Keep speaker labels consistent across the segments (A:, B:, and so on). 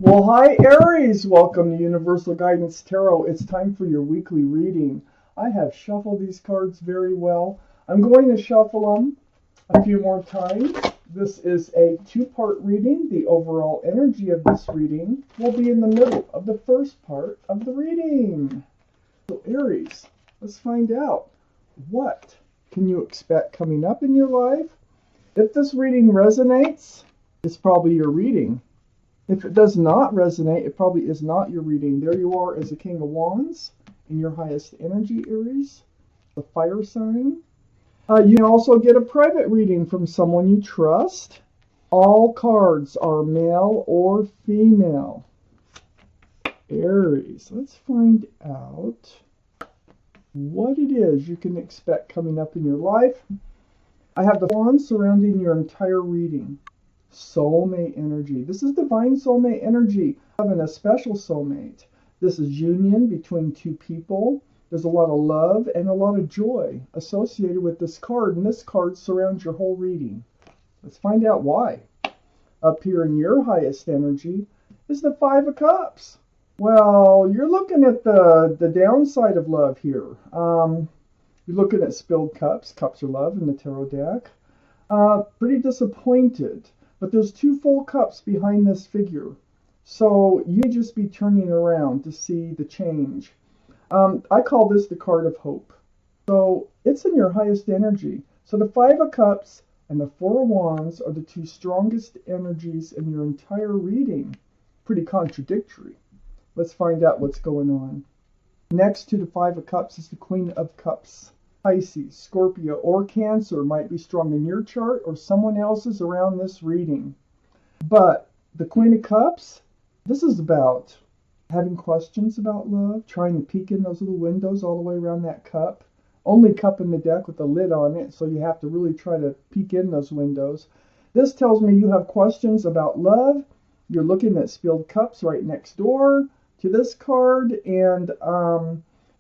A: Well, hi Aries, welcome to Universal Guidance Tarot. It's time for your weekly reading. I have shuffled these cards very well. I'm going to shuffle them a few more times. This is a two-part reading. The overall energy of this reading will be in the middle of the first part of the reading. So Aries, let's find out, what can you expect coming up in your life? If this reading resonates, it's probably your reading. If it does not resonate, it probably is not your reading. There you are as a King of Wands in your highest energy, Aries, the fire sign. You can also get a private reading from someone you trust. All cards are male or female. Aries, let's find out what it is you can expect coming up in your life. I have the wands surrounding your entire reading. Soulmate energy. This is divine soulmate energy. Having a special soulmate. This is union between two people. There's a lot of love and a lot of joy associated with this card, and this card surrounds your whole reading. Let's find out why. Up here in your highest energy is the Five of Cups. Well, you're looking at the downside of love here. You're looking at spilled cups. Cups are love in the tarot deck. Pretty disappointed. But there's two full cups behind this figure. So you may just be turning around to see the change. I call this the card of hope. So it's in your highest energy. So the Five of Cups and the Four of Wands are the two strongest energies in your entire reading. Pretty contradictory. Let's find out what's going on. Next to the Five of Cups is the Queen of Cups. Pisces, Scorpio, or Cancer might be strong in your chart or someone else's around this reading. But the Queen of Cups, this is about having questions about love, trying to peek in those little windows all the way around that cup. Only cup in the deck with a lid on it, so you have to really try to peek in those windows. This tells me you have questions about love. You're looking at spilled cups right next door to this card, and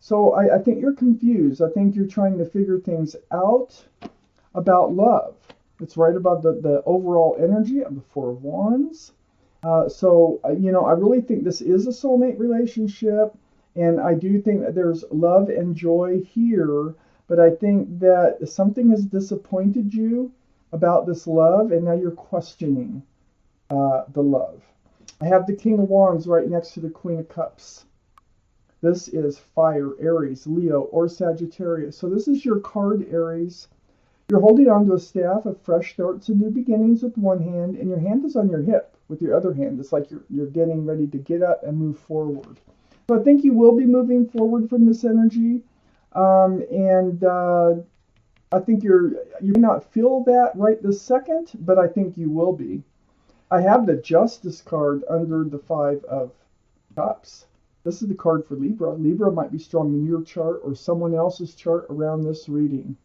A: so I think you're confused. I think you're trying to figure things out about love. It's right above the overall energy of the Four of Wands. I really think this is a soulmate relationship, and I do think that there's love and joy here, but I think that something has disappointed you about this love, and now you're questioning the love. I have the King of Wands right next to the Queen of Cups. This is fire, Aries, Leo, or Sagittarius. So this is your card, Aries. You're holding onto a staff of fresh starts and new beginnings with one hand, and your hand is on your hip with your other hand. It's like you're getting ready to get up and move forward. So I think you will be moving forward from this energy. I think you may not feel that right this second, but I think you will be. I have the Justice card under the Five of Cups. This is the card for Libra. Libra might be strong in your chart or someone else's chart around this reading.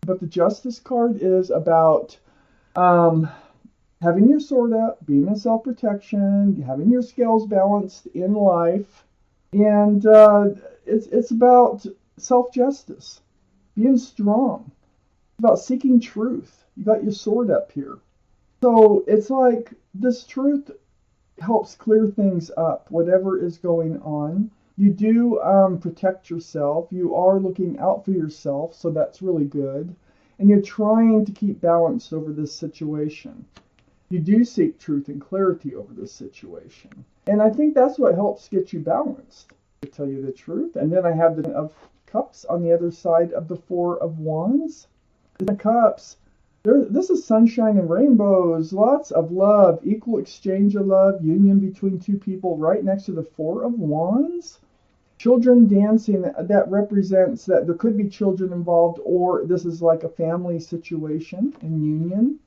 A: But the Justice card is about having your sword up, being in self-protection, having your scales balanced in life. And it's about self-justice, being strong. It's about seeking truth. You got your sword up here. So it's like this truth helps clear things up, whatever is going on. You do protect yourself. You are looking out for yourself, so that's really good. And you're trying to keep balance over this situation. You do seek truth and clarity over this situation. And I think that's what helps get you balanced, to tell you the truth. And then I have the of Cups on the other side of the Four of Wands. The Cups, this is sunshine and rainbows, lots of love, equal exchange of love, union between two people right next to the Four of Wands. Children dancing, that represents that there could be children involved, or this is like a family situation and union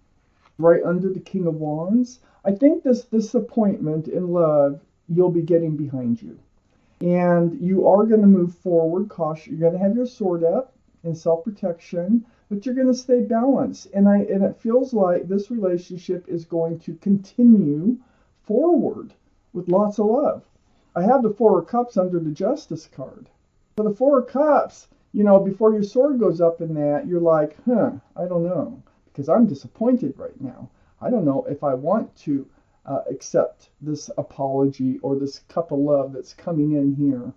A: right under the King of Wands. I think this disappointment in love, you'll be getting behind you. And you are going to move forward, cautious. You're going to have your sword up in self-protection, but you're going to stay balanced. And it feels like this relationship is going to continue forward with lots of love. I have the Four of Cups under the Justice card. So the Four of Cups, before your sword goes up in that, you're like, I don't know, because I'm disappointed right now. I don't know if I want to accept this apology or this cup of love that's coming in here.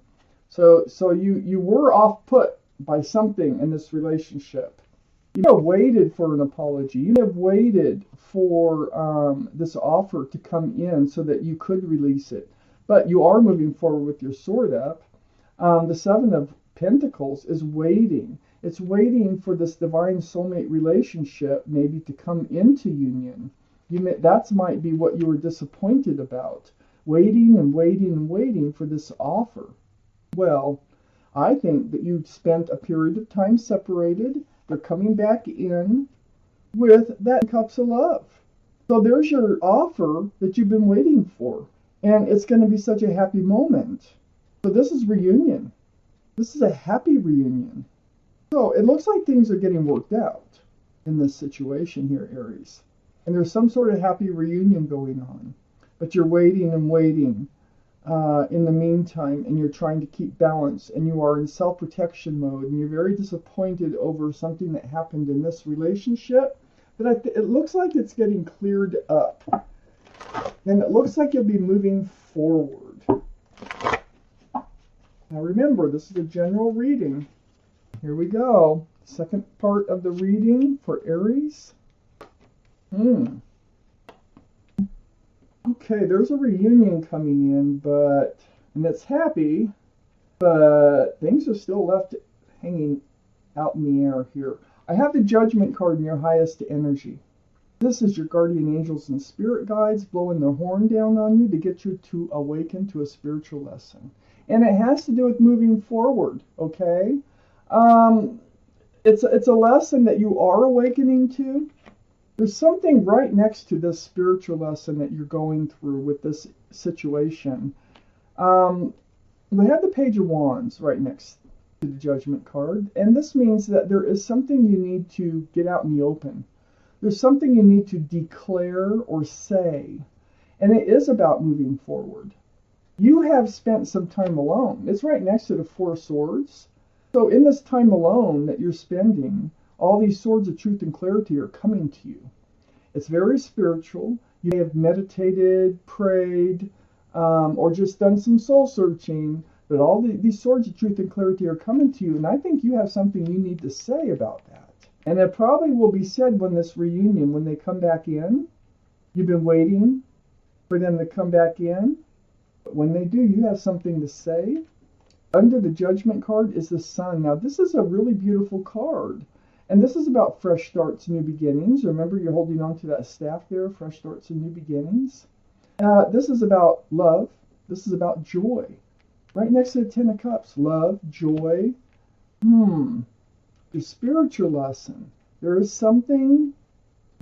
A: So you were off put by something in this relationship. You have waited for an apology. You have waited for this offer to come in so that you could release it. But you are moving forward with your sword up. The Seven of Pentacles is waiting. It's waiting for this divine soulmate relationship maybe to come into union. That might be what you were disappointed about. Waiting and waiting and waiting for this offer. Well, I think that you spent a period of time separated. They're coming back in with that cups of love. So there's your offer that you've been waiting for. And it's going to be such a happy moment. So this is reunion. This is a happy reunion. So it looks like things are getting worked out in this situation here, Aries. And there's some sort of happy reunion going on. But you're waiting and waiting in the meantime, and you're trying to keep balance, and you are in self-protection mode, and you're very disappointed over something that happened in this relationship. But it looks like it's getting cleared up. And it looks like you'll be moving forward. Now remember, this is a general reading. Here we go. Second part of the reading for Aries. Okay, there's a reunion coming in, and it's happy, but things are still left hanging out in the air here. I have the Judgment card in your highest energy. This is your guardian angels and spirit guides blowing their horn down on you to get you to awaken to a spiritual lesson. And it has to do with moving forward, okay? It's a lesson that you are awakening to. There's something right next to this spiritual lesson that you're going through with this situation. We have the Page of Wands right next to the Judgment card. And this means that there is something you need to get out in the open. There's something you need to declare or say. And it is about moving forward. You have spent some time alone. It's right next to the Four of Swords. So in this time alone that you're spending, all these swords of truth and clarity are coming to you. It's very spiritual. You may have meditated, prayed, or just done some soul searching. But all these swords of truth and clarity are coming to you. And I think you have something you need to say about that. And it probably will be said when this reunion, when they come back in. You've been waiting for them to come back in. But when they do, you have something to say. Under the Judgment card is the Sun. Now, this is a really beautiful card. And this is about fresh starts, new beginnings. Remember, you're holding on to that staff there, fresh starts and new beginnings. This is about love. This is about joy. Right next to the Ten of Cups, love, joy. The spiritual lesson. There is something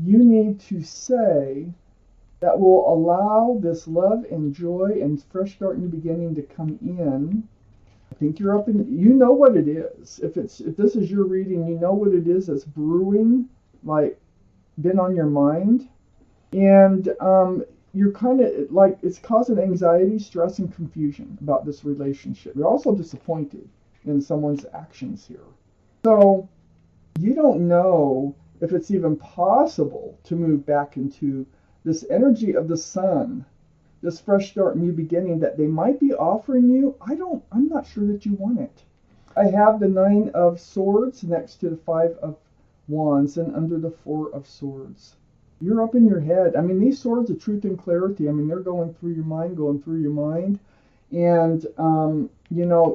A: you need to say that will allow this love and joy and fresh start and new beginning to come in. I think you're up in, you know what it is. If this is your reading, you know what it is that's brewing, like been on your mind. And you're kind of like, it's causing anxiety, stress, and confusion about this relationship. You're also disappointed in someone's actions here. So you don't know if it's even possible to move back into this energy of the Sun, this fresh start, new beginning that they might be offering you. I'm not sure that you want it. I have the Nine of Swords next to the Five of Wands and under the Four of Swords. You're up in your head. I mean, these swords of truth and clarity, I mean, they're going through your mind. And,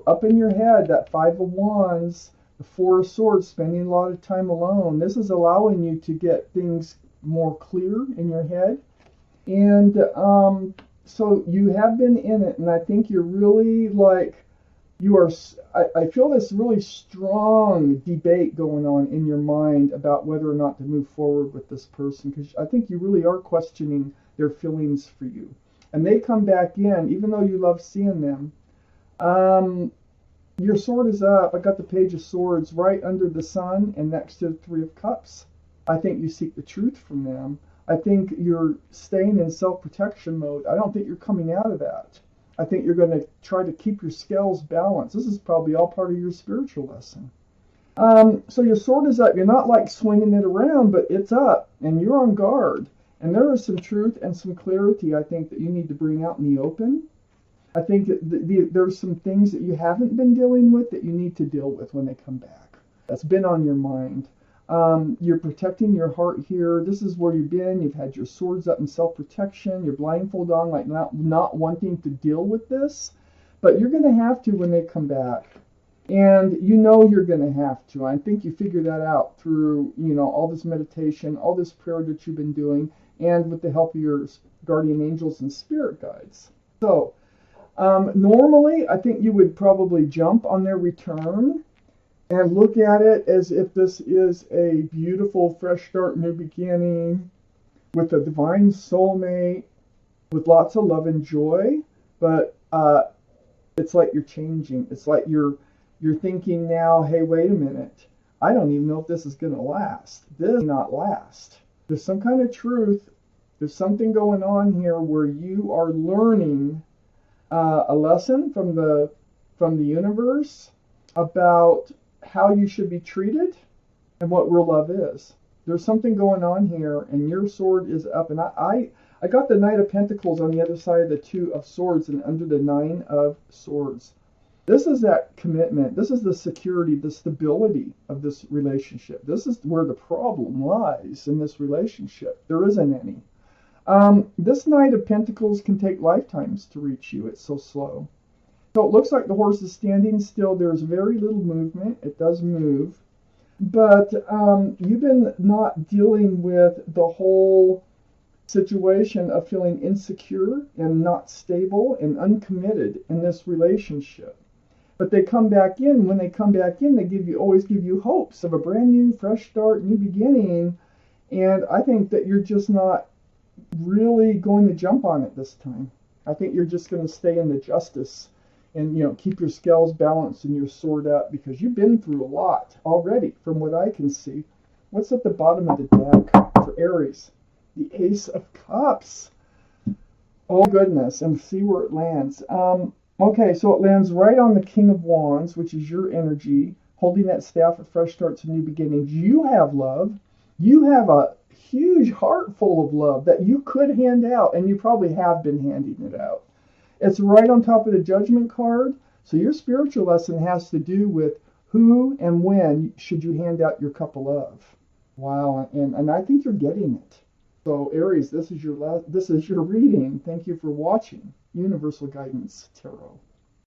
A: up in your head, that Five of Wands, the Four of Swords, spending a lot of time alone. This is allowing you to get things more clear in your head. And so you have been in it, and I think you're really I feel this really strong debate going on in your mind about whether or not to move forward with this person, because I think you really are questioning their feelings for you. And they come back in, even though you love seeing them. Your sword is up. I got the Page of Swords right under the Sun and next to the Three of Cups. I think you seek the truth from them. I think you're staying in self-protection mode. I don't think you're coming out of that. I think you're going to try to keep your scales balanced. This is probably all part of your spiritual lesson. So your sword is up. You're not like swinging it around, but it's up, and you're on guard. And there is some truth and some clarity, I think, that you need to bring out in the open. I think that there's some things that you haven't been dealing with that you need to deal with when they come back. That's been on your mind. You're protecting your heart here. This is where you've been. You've had your swords up in self-protection. You're blindfold on, like not wanting to deal with this. But you're going to have to when they come back. And you know you're going to have to. I think you figure that out through, all this meditation, all this prayer that you've been doing, and with the help of your guardian angels and spirit guides. So, normally, I think you would probably jump on their return and look at it as if this is a beautiful, fresh start, new beginning with a divine soulmate with lots of love and joy. But it's like you're changing. It's like you're thinking now, hey, wait a minute. I don't even know if this is going to last. This may not last. There's some kind of truth. There's something going on here where you are learning a lesson from the universe about how you should be treated and what real love is. There's something going on here, and your sword is up. And I got the Knight of Pentacles on the other side of the Two of Swords and under the Nine of Swords. This is that commitment. This is the security, the stability of this relationship. This is where the problem lies in this relationship. There isn't any. This Knight of Pentacles can take lifetimes to reach you. It's so slow. So it looks like the horse is standing still. There's very little movement. It does move. But you've been not dealing with the whole situation of feeling insecure and not stable and uncommitted in this relationship. But they come back in. When they come back in, they always give you hopes of a brand new, fresh start, new beginning. And I think that you're just not really going to jump on it this time. I think you're just going to stay in the justice and keep your scales balanced and your sword up, because you've been through a lot already from what I can see. What's at the bottom of the deck for Aries? The Ace of Cups. Oh goodness, and see where it lands. Okay, so it lands right on the King of Wands, which is your energy, holding that staff of fresh starts and new beginnings. You have love. You have a huge heart full of love that you could hand out, and you probably have been handing it out. It's right on top of the Judgment card. So your spiritual lesson has to do with who and when should you hand out your cup of love. Wow, and I think you're getting it. So Aries, this is your reading. Thank you for watching Universal Guidance Tarot.